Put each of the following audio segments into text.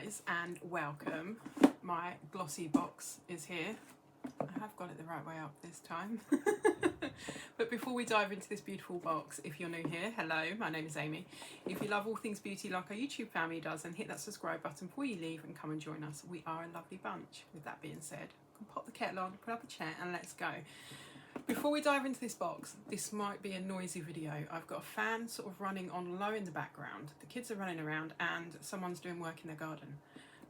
guys, and welcome. My Glossybox is here. I have got it the right way up this time. But before we dive into this beautiful box, if you're new here, hello, my name is Amy. If you love all things beauty like our YouTube family does, then hit that subscribe button before you leave and come and join us. We are a lovely bunch. With that being said, you can pop the kettle on, put up a chair, and let's go. Before we dive into this box, this might be a noisy video. I've got a fan sort of running on low in the background. The kids are running around and someone's doing work in their garden.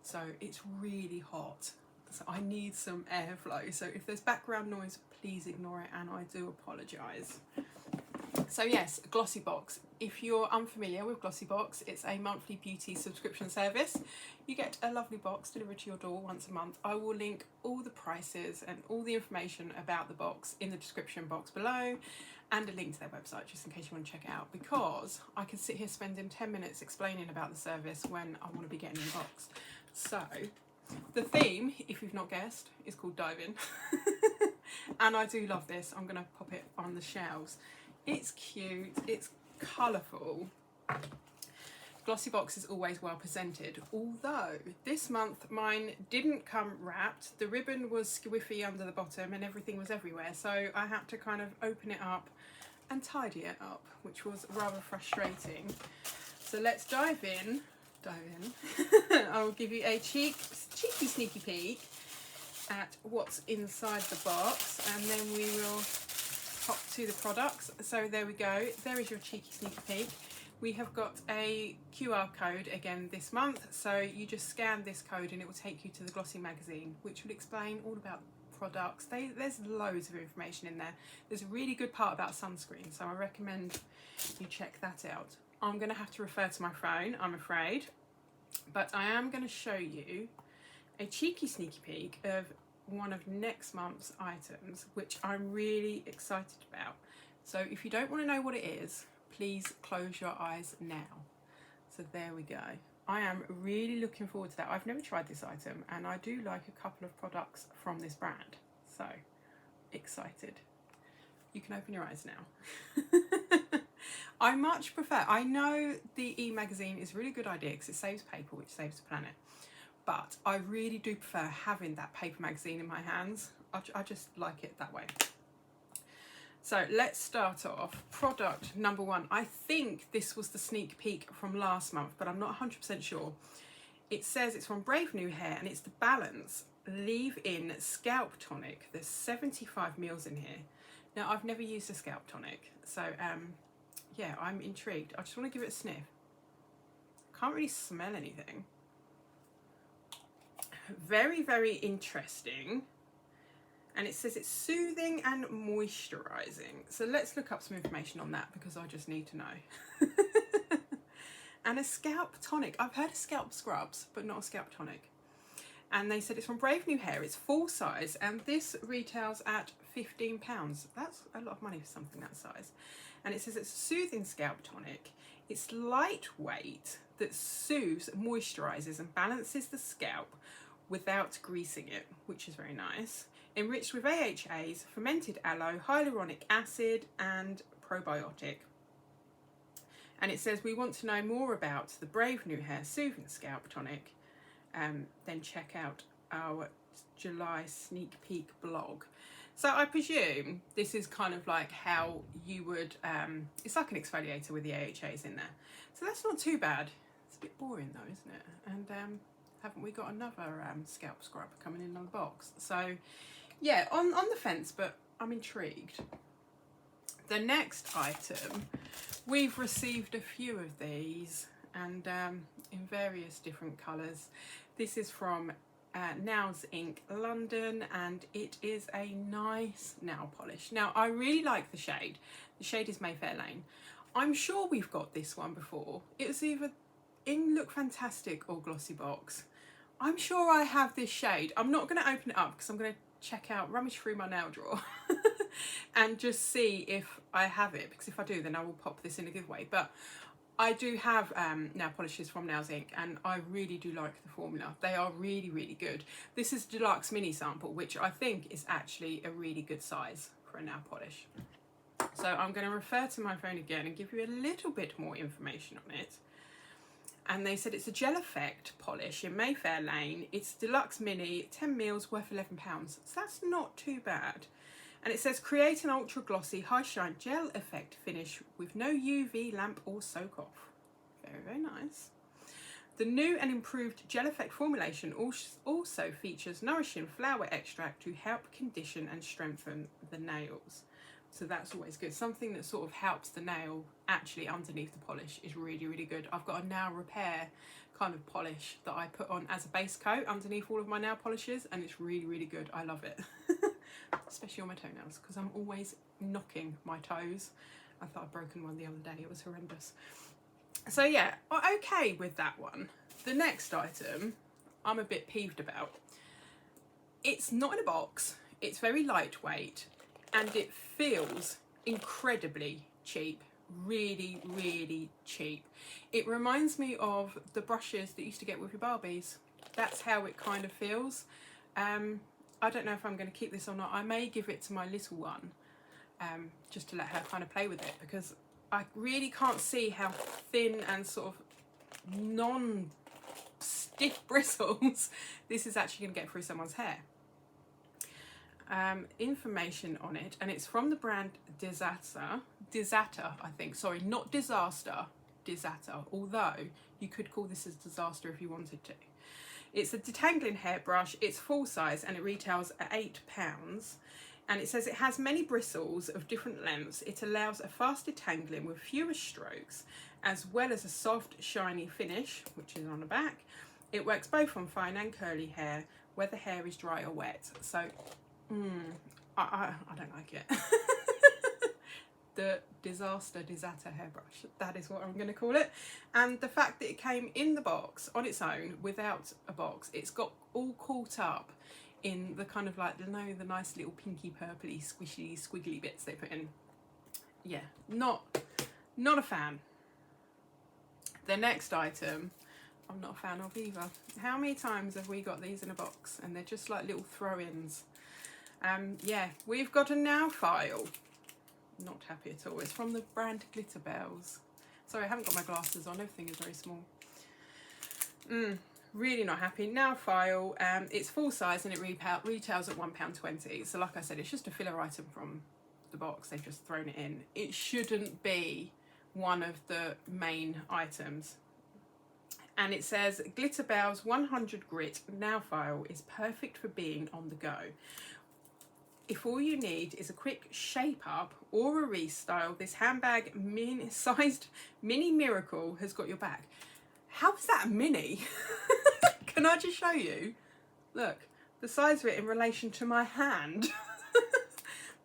So it's really hot. So I need some airflow. So if there's background noise, please ignore it, and I do apologise. So yes, Glossybox. If you're unfamiliar with Glossybox, it's a monthly beauty subscription service. You get a lovely box delivered to your door once a month. I will link all the prices and all the information about the box in the description box below, and a link to their website just in case you want to check it out, because I can sit here spending 10 minutes explaining about the service when I want to be getting in the box. So the theme, if you've not guessed, is called Dive In. And I do love this. I'm going to pop it on the shelves. It's cute, it's colourful. Glossybox is always well presented, although this month mine didn't come wrapped. The ribbon was squiffy under the bottom and everything was everywhere, so I had to kind of open it up and tidy it up, which was rather frustrating. So let's dive in. I will give you a cheeky sneaky peek at what's inside the box, and then we will hop to the products. So there we go, there is your cheeky sneaky peek. We have got a QR code again this month, so you just scan this code and it will take you to the Glossy magazine, which will explain all about products. There's loads of information in there. There's a really good part about sunscreen, so I recommend you check that out. I'm going to have to refer to my phone, I'm afraid, but I am going to show you a cheeky sneaky peek of one of next month's items, which I'm really excited about. So if you don't want to know what it is, please close your eyes now. So there we go. I am really looking forward to that. I've never tried this item, and I do like a couple of products from this brand. So excited. You can open your eyes now. I much prefer, I know the e-magazine is a really good idea because it saves paper, which saves the planet. But I really do prefer having that paper magazine in my hands. I just like it that way. So let's start off. Product number one. I think this was the sneak peek from last month, but I'm not 100% sure. It says it's from Brave New Hair, and it's the Balance Leave-In Scalp Tonic. There's 75 mils in here. Now, I've never used a scalp tonic, so yeah, I'm intrigued. I just want to give it a sniff. Can't really smell anything. Very, very interesting. And it says it's soothing and moisturising. So let's look up some information on that, because I just need to know. And a scalp tonic. I've heard of scalp scrubs, but not a scalp tonic. And they said it's from Brave New Hair. It's full size, and this retails at £15. That's a lot of money for something that size. And it says it's a soothing scalp tonic. It's lightweight, that soothes, moisturises and balances the scalp without greasing it, which is very nice. Enriched with AHAs, fermented aloe, hyaluronic acid and probiotic. And it says we want to know more about the Brave New Hair Soothing Scalp Tonic, then check out our July sneak peek blog. So I presume this is kind of like how you would, it's like an exfoliator with the AHAs in there. So that's not too bad. It's a bit boring though, isn't it? And haven't we got another scalp scrub coming in on the box? So yeah, on the fence, but I'm intrigued. The next item, we've received a few of these, and in various different colours. This is from Nails Inc. London, and it is a nice nail polish. Now, I really like the shade. The shade is Mayfair Lane. I'm sure we've got this one before. It was either in Look Fantastic or Glossybox. I'm sure I have this shade. I'm not going to open it up because I'm going to check out, rummage through my nail drawer and just see if I have it, because if I do, then I will pop this in a giveaway. But I do have nail polishes from Nails Inc. and I really do like the formula. They are really, really good. This is Deluxe Mini Sample, which I think is actually a really good size for a nail polish. So I'm going to refer to my phone again and give you a little bit more information on it. And they said it's a gel effect polish in Mayfair Lane. It's deluxe mini, 10 mils, worth £11. So that's not too bad. And it says create an ultra glossy high shine gel effect finish with no UV lamp or soak off. Very, very nice. The new and improved gel effect formulation also features nourishing flower extract to help condition and strengthen the nails. So that's always good. Something that sort of helps the nail actually underneath the polish is really, really good. I've got a nail repair kind of polish that I put on as a base coat underneath all of my nail polishes, and it's really, really good. I love it. Especially on my toenails, because I'm always knocking my toes. I thought I'd broken one the other day. It was horrendous. So yeah, okay with that one. The next item I'm a bit peeved about. It's not in a box. It's very lightweight. And it feels incredibly cheap, really, really cheap. It reminds me of the brushes that you used to get with your Barbies. That's how it kind of feels. I don't know if I'm going to keep this or not. I may give it to my little one, just to let her kind of play with it, because I really can't see how thin and sort of non-stiff bristles this is actually going to get through someone's hair. Information on it, and it's from the brand Disaster, I think, sorry, not Disaster, Disaster, although you could call this as Disaster if you wanted to. It's a detangling hairbrush, it's full size, and it retails at £8, and it says it has many bristles of different lengths. It allows a fast detangling with fewer strokes, as well as a soft shiny finish, which is on the back. It works both on fine and curly hair, whether hair is dry or wet. So I don't like it. The Disaster hairbrush, that is what I'm going to call it. And the fact that it came in the box on its own without a box, it's got all caught up in the kind of like, you know, the nice little pinky purpley squishy squiggly bits they put in. Yeah, not a fan. The next item I'm not a fan of either. How many times have we got these in a box and they're just like little throw-ins? Yeah, we've got a nail file. Not happy at all. It's from the brand Glossybox. Sorry, I haven't got my glasses on. Everything is very small. Really not happy. Nail file. It's full size and it retails at £1.20. So like I said, it's just a filler item from the box. They've just thrown it in. It shouldn't be one of the main items. And it says Glossybox 100 grit nail file is perfect for being on the go. If all you need is a quick shape up or a restyle, this handbag sized mini miracle has got your back. How is that a mini? Can I just show you? Look, the size of it in relation to my hand.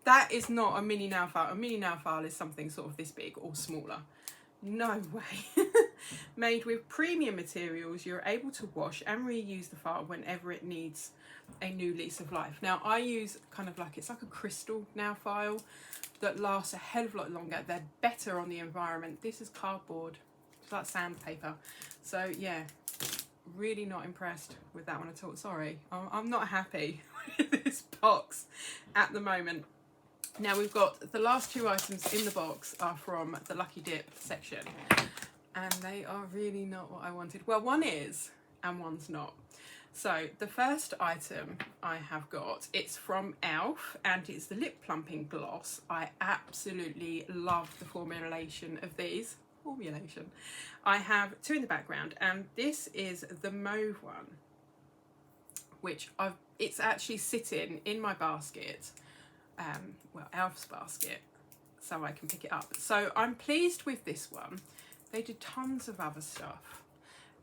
That is not a mini nail file. A mini nail file is something sort of this big or smaller. No way. Made with premium materials, you're able to wash and reuse the file whenever it needs a new lease of life. Now I use kind of like, it's like a crystal nail file that lasts a hell of a lot longer. They're better on the environment. This is cardboard. It's like sandpaper. So yeah, really not impressed with that one at all. Sorry, I'm not happy with this box at the moment. Now we've got the last two items in the box are from the Lucky Dip section, and they are really not what I wanted. Well, one is and one's not. So the first item I have got, it's from Elf and it's the lip plumping gloss. I absolutely love the formulation of these. I have two in the background, and this is the mauve one, which it's actually sitting in my basket. Well, Elf's basket, so I can pick it up. So I'm pleased with this one. They did tons of other stuff.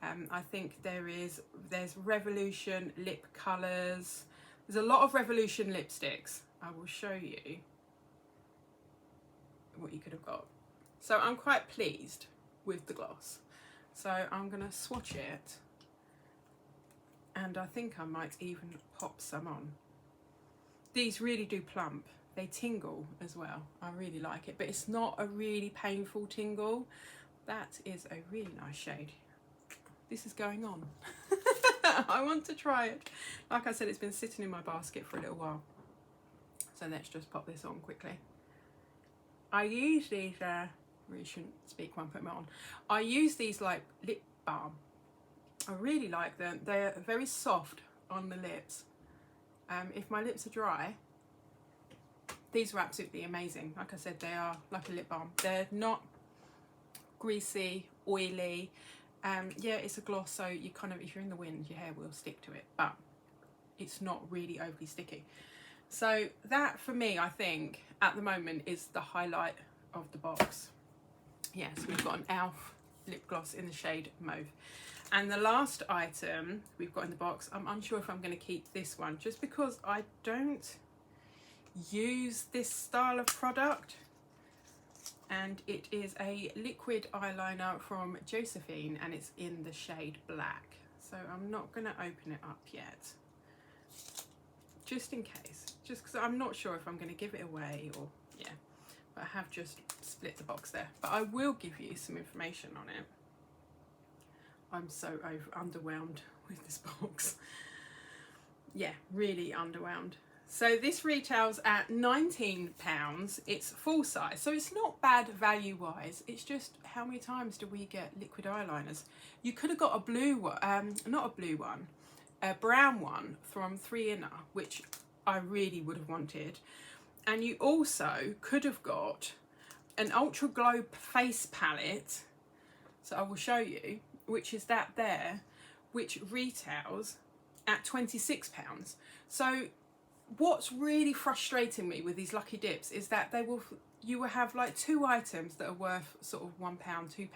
I think there's Revolution lip colours. There's a lot of Revolution lipsticks. I will show you what you could have got. So I'm quite pleased with the gloss. So I'm going to swatch it, and I think I might even pop some on. These really do plump. They tingle as well. I really like it, but it's not a really painful tingle. That is a really nice shade. This is going on. I want to try it. Like I said, it's been sitting in my basket for a little while. So let's just pop this on quickly. I use these, really shouldn't speak when I put them on. I use these like lip balm. I really like them. They're very soft on the lips. If my lips are dry, these are absolutely amazing. Like I said, they are like a lip balm. They're not greasy, oily. Yeah, it's a gloss, so you kind of, if you're in the wind, your hair will stick to it, but it's not really overly sticky. So that, for me, I think, at the moment, is the highlight of the box. Yes, we've got an e.l.f. lip gloss in the shade Mauve. And the last item we've got in the box, I'm unsure if I'm going to keep this one, just because I don't use this style of product. And it is a liquid eyeliner from Josephine, and it's in the shade Black. So I'm not going to open it up yet, just in case, just because I'm not sure if I'm going to give it away or, yeah. But I have just split the box there. But I will give you some information on it. I'm so underwhelmed with this box. Yeah, really underwhelmed. So this retails at £19. It's full size, so it's not bad value wise. It's just, how many times do we get liquid eyeliners? You could have got a blue one, not a blue one, a brown one from 3inner, which I really would have wanted. And you also could have got an Ultra Glow face palette, so I will show you, which is that there, which retails at £26. So what's really frustrating me with these Lucky Dips is that you will have like 2 items that are worth sort of £1, £2,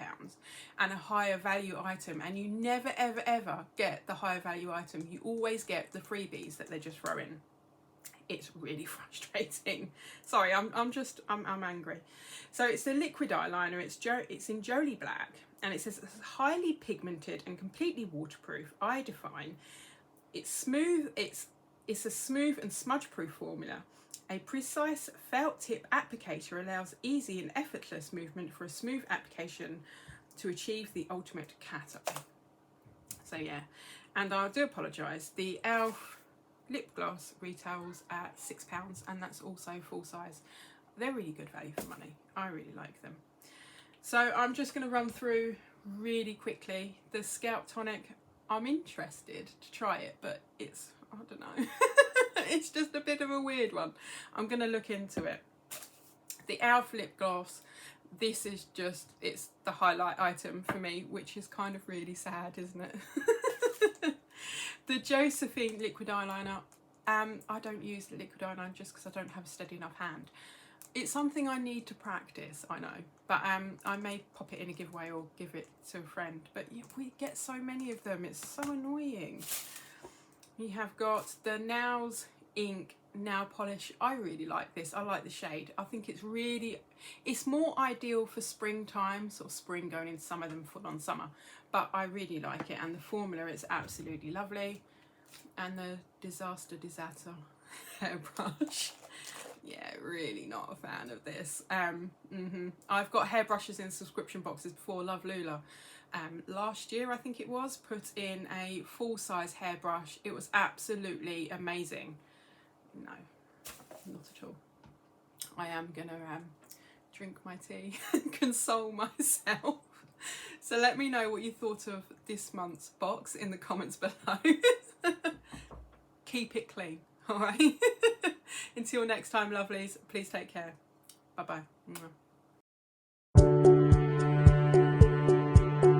and a higher value item, and you never ever ever get the higher value item. You always get the freebies that they just throw in. It's really frustrating. Sorry, I'm angry. So it's the liquid eyeliner. It's in Jolie Black, and it says it's highly pigmented and completely waterproof. Eye define. It's smooth. It's a smooth and smudge-proof formula. A precise felt tip applicator allows easy and effortless movement for a smooth application to achieve the ultimate cat eye. So yeah, and I do apologise. The e.l.f. lip gloss retails at £6, and that's also full size. They're really good value for money. I really like them. So I'm just going to run through really quickly the Scalp Tonic. I'm interested to try it, but it's, I don't know, it's just a bit of a weird one. I'm going to look into it. The e.l.f. lip gloss, this is just, it's the highlight item for me, which is kind of really sad, isn't it? The Josephine liquid eyeliner, I don't use the liquid eyeliner just because I don't have a steady enough hand. It's something I need to practice, I know, but I may pop it in a giveaway or give it to a friend, but we get so many of them, it's so annoying. You have got the Nails Ink nail polish. I really like this. I like the shade. I think it's more ideal for springtime, sort of spring going into summer than full on summer, but I really like it, and the formula is absolutely lovely. And the Disaster hairbrush. Yeah, really not a fan of this. I've got hairbrushes in subscription boxes before. Love Lula, last year I think it was, put in a full-size hairbrush. It was absolutely amazing. No, not at all. I am gonna drink my tea and console myself. So let me know what you thought of this month's box in the comments below. Keep it clean, all right? Until next time, lovelies, please take care. Bye-bye.